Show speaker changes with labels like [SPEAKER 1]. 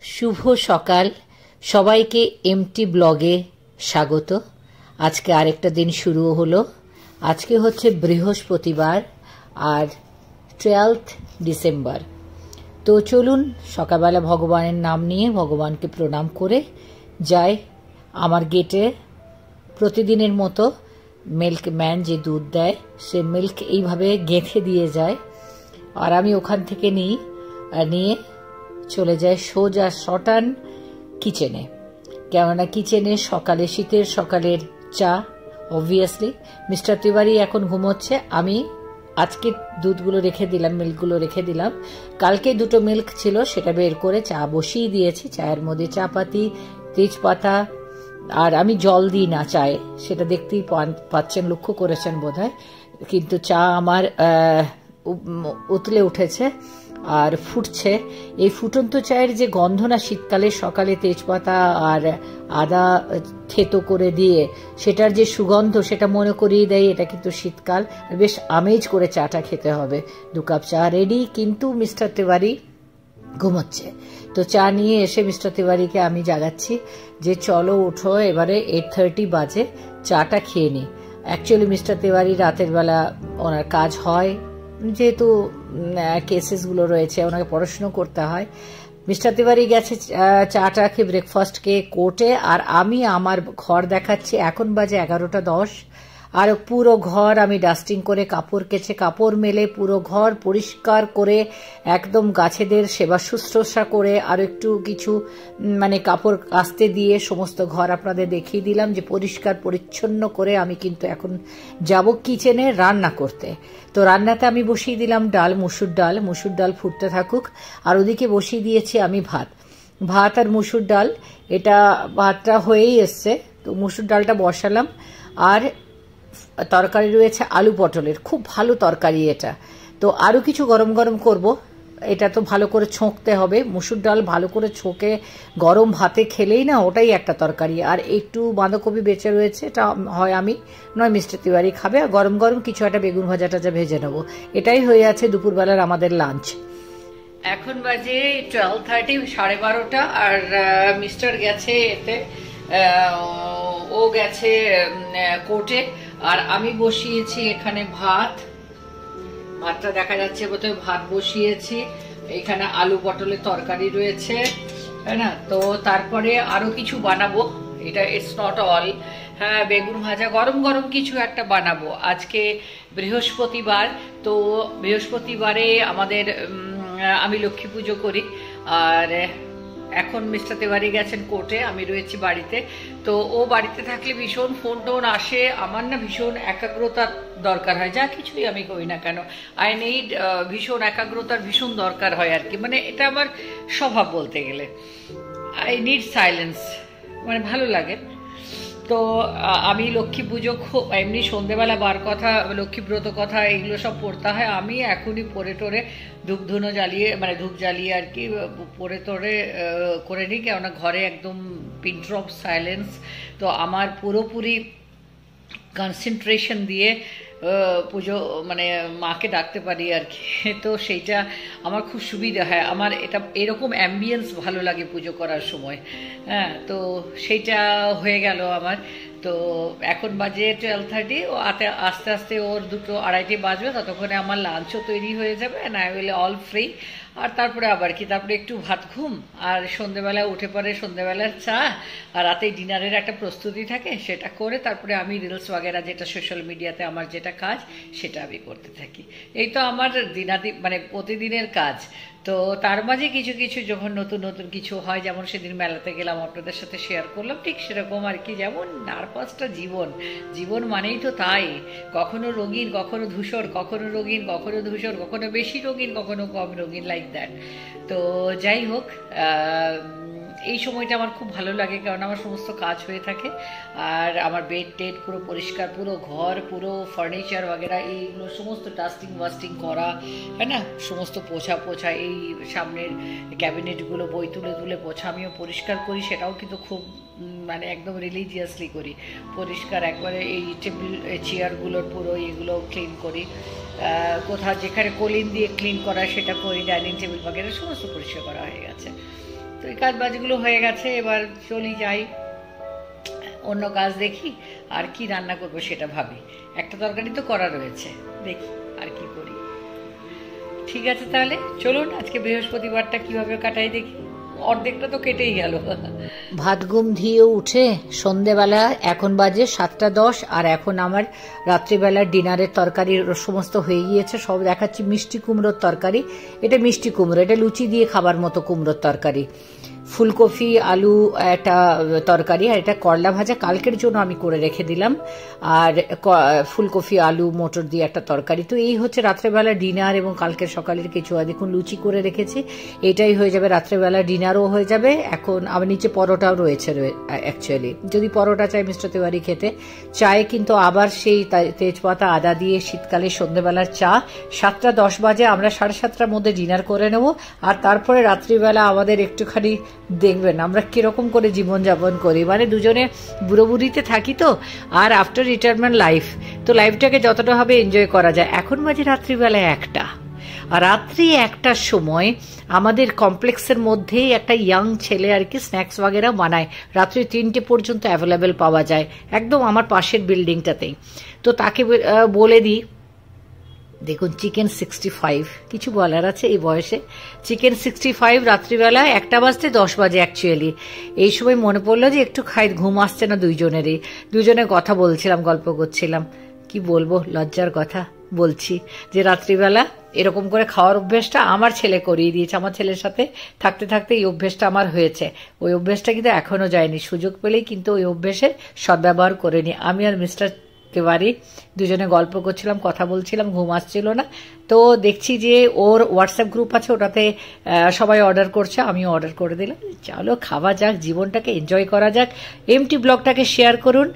[SPEAKER 1] শুভ সকাল সবাইকে এমটি ব্লগে স্বাগত। আজকে আরেকটা দিন শুরু হলো। আজকে হচ্ছে বৃহস্পতিবার আর 12th ডিসেম্বর। তো চলুন সকালবেলা ভগবানের নাম নিয়ে ভগবানকে প্রণাম করে যাই। আমার গেটে প্রতিদিনের মতো মিল্কম্যান যে দুধ দেয় সে মিল্ক এইভাবে গেঁথে দিয়ে যায়, আর আমি ওখান থেকে নিয়ে চলে যায় সোজা শটান কিচেনে। কেননা কিচেনে সকালে শীতের সকালের চা, অবভিয়াসলি মিস্টার তিওয়ারি এখন ঘুমোচ্ছে। আমি আজকে দুধগুলো রেখে দিলাম, মিল্কগুলো রেখে দিলাম। কালকে দুটো মিল্ক ছিল, সেটা বের করে চা বসিয়ে দিয়েছি। চায়ের মধ্যে চা পাতি, তেজপাতা, আর আমি জল দিই না চায়ে, সেটা দেখতেই পাচ্ছেন, লক্ষ্য করেছেন বোধহয়। কিন্তু চা আমার উতলে উঠেছে আর ফুটছে। এই ফুটন্ত চায়ের যে গন্ধ না, শীতকালে সকালে তেজপাতা আর আদা থেতো করে দিয়ে সেটার যে সুগন্ধ, সেটা মনে করিয়ে দেয় এটা কিন্তু শীতকাল। বেশ আমেজ করে চাটা খেতে হবে। 2 কাপ চা রেডি, কিন্তু মিস্টার তিওয়ারি ঘুমোচ্ছে। তো চা নিয়ে এসে মিস্টার তিওয়ারিকে আমি জাগাচ্ছি যে চলো ওঠো, এবারে 8:30 বাজে, চাটা খেয়ে নি। অ্যাকচুয়ালি মিস্টার তিওয়ারি রাতের বেলা ওনার কাজ হয়, যেহেতু কেসেসগুলো রয়েছে, ওনাকে পড়াশুনো করতে হয়। মিস্টার তিওয়ারি গেছে চাটা খেয়ে ব্রেকফাস্ট খেয়ে কোর্টে, আর আমি আমার ঘর দেখাচ্ছি। এখন বাজে 11:10, আর পুরো ঘর আমি ডাস্টিং করে, কাপড় কেচে, কাপড় মেলে পুরো ঘর পরিষ্কার করে, একদম গাছেদের সেবা শুশ্রূষা করে, আর একটু কিছু কাপড় কাচতে দিয়ে সমস্ত ঘর আপনাদের দেখিয়ে দিলাম যে পরিষ্কার পরিচ্ছন্ন করে আমি কিন্তু এখন যাব কিচেনে রান্না করতে। তো রান্নাতে আমি বসিয়ে দিলাম ডাল, মুসুর ডাল ফুটতে থাকুক। আর ওদিকে বসিয়ে দিয়েছি আমি ভাত আর মুসুর ডাল। এটা ভাতটা হয়েই এসছে, তো মুসুর ডালটা বসালাম। আর তরকারি রয়েছে আলু পটলের, খুব ভালো তরকারি এটা। তো আরও কিছু গরম গরম করব। এটা তো ভালো করে ছোঁকতে হবে, মুসুর ডাল ভালো করে ছোঁকে গরম ভাতে খেলেই না ওটাই একটা তরকারি। আর একটু বাঁধাকপি বেঁচে রয়েছে, এটা হয় আমি নয় মিস্টার তিওয়ারি খাবে। আর গরম গরম কিছু একটা বেগুন ভাজা টাজা ভেজে নেবো। এটাই হয়ে আছে দুপুরবেলার আমাদের লাঞ্চ। এখন বাজে 12:30, 12:30, আর মিস্টার গেছে এতে, ও গেছে কোর্টে। আর আমি বসিয়েছি এখানে ভাতটা দেখা যাচ্ছে বোধহয়, ভাত বসিয়েছি। এখানে আলু পটলের তরকারি রয়েছে, তাই না? তো তারপরে আরো কিছু বানাবো, এটা ইটস নট অল। হ্যাঁ, বেগুন ভাজা গরম গরম কিছু একটা বানাবো। আজকে বৃহস্পতিবার, তো বৃহস্পতিবারে আমি লক্ষ্মী পুজো করি। আর এখন মিস্টার তিওয়ারি গেছেন কোর্টে, আমি রয়েছি বাড়িতে। তো ও বাড়িতে থাকলে ভীষণ ফোন টোন আসে, আমার না ভীষণ একাগ্রতার দরকার হয়, যা কিছুই আমি করি না কেন। আই নিড ভীষণ একাগ্রতার ভীষণ দরকার হয় আর কি, এটা আমার স্বভাব বলতে গেলে। আই নিড সাইলেন্স, ভালো লাগে। তো আমি লক্ষ্মী পুজো এমনি সন্ধ্যেবেলা বার কথা, লক্ষ্মীব্রত কথা, এগুলো সব পড়তে হয়। আমি এখনই পড়ে টোরে ধূপ জ্বালিয়ে আর কি পড়ে টোরে করে নিই, কেননা ঘরে একদম পিন ড্রপ সাইলেন্স। তো আমার পুরোপুরি কনসেন্ট্রেশন দিয়ে পুজো মাকে ডাকতে পারি আর কি। তো সেইটা আমার খুব সুবিধা হয়, আমার এটা এরকম অ্যাম্বিয়েন্স ভালো লাগে পুজো করার সময়। হ্যাঁ, তো সেইটা হয়ে গেল আমার। তো এখন বাজে 12:30, ও আস্তে আস্তে ওর 2-2:30 বাজবে, ততক্ষণে আমার লাঞ্চও তৈরি হয়ে যাবে, and I will all free. আর তারপরে আবার কি, তারপরে একটু ভাত ঘুম, আর সন্ধ্যেবেলা উঠে পরে সন্ধ্যেবেলার চা, আর রাতে ডিনারের একটা প্রস্তুতি থাকে, সেটা করে তারপরে আমি রিলস বাগেরা, যেটা সোশ্যাল মিডিয়াতে আমার যেটা কাজ, সেটা আমি করতে থাকি। এই তো আমার প্রতিদিনের কাজ। তো তার মাঝে কিছু কিছু যখন নতুন নতুন কিছু হয়, যেমন সেদিন মেলাতে গেলাম, আপনাদের সাথে শেয়ার করলাম, ঠিক সেরকম আর কি। যেমন 4-5টা জীবন মানেই তো তাই, কখনো রঙিন, কখনো ধূসর, কখনো রঙিন, কখনো ধূসর, কখনো বেশি রঙিন, কখনো কম রঙিন, লাইক দ্যাট। তো যাই হোক, এই সময়টা আমার খুব ভালো লাগে, কারণ আমার সমস্ত কাজ হয়ে থাকে। আর আমার বেড টেড পুরো পরিষ্কার, পুরো ঘর, পুরো ফার্নিচার বাগেরা, এইগুলো সমস্ত ডাস্টিং করা, হ্যাঁ না, সমস্ত পোছা, এই সামনের ক্যাবিনেটগুলো বই তুলে তুলে পোছা, আমিও পরিষ্কার করি। সেটাও কিন্তু খুব একদম রিলিজিয়াসলি করি পরিষ্কার। একবারে এই টেবিল চেয়ারগুলোর পুরো এগুলো ক্লিন করি, কোথাও যেখানে কলিন দিয়ে ক্লিন করা সেটা করি, ডাইনিং টেবিল বাগেরা সমস্ত পরিষ্কার করা হয়ে গেছে। তো এই কাজ বাজগুলো হয়ে গেছে, এবার চলি যাই অন্য কাজ দেখি, আর কি রান্না করব সেটা ভাবি। একটা তরকারি তো করা রয়েছে, দেখি আর কি করি। ঠিক আছে, তাহলে চলুন আজকে বৃহস্পতিবারটা কিভাবে কাটাই দেখি। অর্ধেকটা তো কেটেই গেল। ভাত ঘুম দিয়ে উঠে সন্ধেবেলা এখন বাজে 7:10, আর এখন আমার রাত্রিবেলার ডিনারের তরকারি সমস্ত হয়ে গিয়েছে। সব দেখাচ্ছি। মিষ্টি কুমড়োর তরকারি, এটা মিষ্টি কুমড়ো, এটা লুচি দিয়ে খাবার মতো কুমড়োর তরকারি। ফুলকপি আলু একটা তরকারি, আর এটা করলা ভাজা কালকের জন্য আমি করে রেখে দিলাম, আর ফুলকপি আলু মটর দিয়ে একটা তরকারি। তো এই হচ্ছে রাত্রেবেলা ডিনার, এবং কালকের সকালের কিছু দেখুন লুচি করে রেখেছি, এটাই হয়ে যাবে রাত্রেবেলা ডিনারও হয়ে যাবে। এখন আবার নিচে পরোটাও রয়েছে অ্যাকচুয়ালি, যদি পরোটা চাই মিস্টার তিওয়ারি খেতে। চায়ে কিন্তু আবার সেই তেজপাতা আদা দিয়ে শীতকালে সন্ধ্যেবেলার চা। 7:10 বাজে, আমরা 7:30টার মধ্যে ডিনার করে নেব, আর তারপরে রাত্রিবেলা আমাদের একটুখানি দেখবেন আমরা কিরকম করে জীবনযাপন করি, মানে দুজনে বুড়ো বুড়িতে থাকি তো, আর আফটার রিটায়ারমেন্ট লাইফ, তো লাইফটাকে যতটা হবে এনজয় করা যায়। এখন বাজে রাত্রিবেলা 1টা, আর রাত্রি 1টার সময় আমাদের কমপ্লেক্সের মধ্যেই একটা ইয়াং ছেলে আর কি স্ন্যাক্স বাগেরা বানায়, রাত্রি 3টে পর্যন্ত অ্যাভেলেবেল পাওয়া যায়, একদম আমার পাশের বিল্ডিংটাতেই। তো তাকে বলে দিই, দেখুন চিকেন 65, কিছু বলার আছে এই বয়সে? চিকেন 65 রাত্রিবেলা 1টা বাজতে 10 বাজে অ্যাকচুয়ালি। এই সময় মনে পড়লো যে একটু খাই, ঘুম আসছে না দুইজনেরই, দুজনে কথা বলছিলাম, গল্প করছিলাম। কি বলবো, লজ্জার কথা বলছি যে রাত্রিবেলা এরকম করে খাওয়ার অভ্যেসটা আমার ছেলে করিয়ে দিয়েছে। আমার ছেলের সাথে থাকতে থাকতে এই অভ্যেসটা আমার হয়েছে। ওই অভ্যেসটা কিন্তু এখনো যায়নি, সুযোগ পেলেই কিন্তু ওই অভ্যেসের সদ্ব্যবহার করে নি। আমি আর মিস্টার তিওয়ারি দুজনে গল্প করছিলাম, কথা বলছিলাম, ঘুম আসছিল না। তো দেখছি যে ওর হোয়াটসঅ্যাপ গ্রুপ আছে, ওটাতে সবাই অর্ডার করছে, আমিও অর্ডার করে দিলাম। চলো খাওয়া যাক, জীবনটাকে এনজয় করা যাক। এমটি ব্লগটাকে শেয়ার করুন।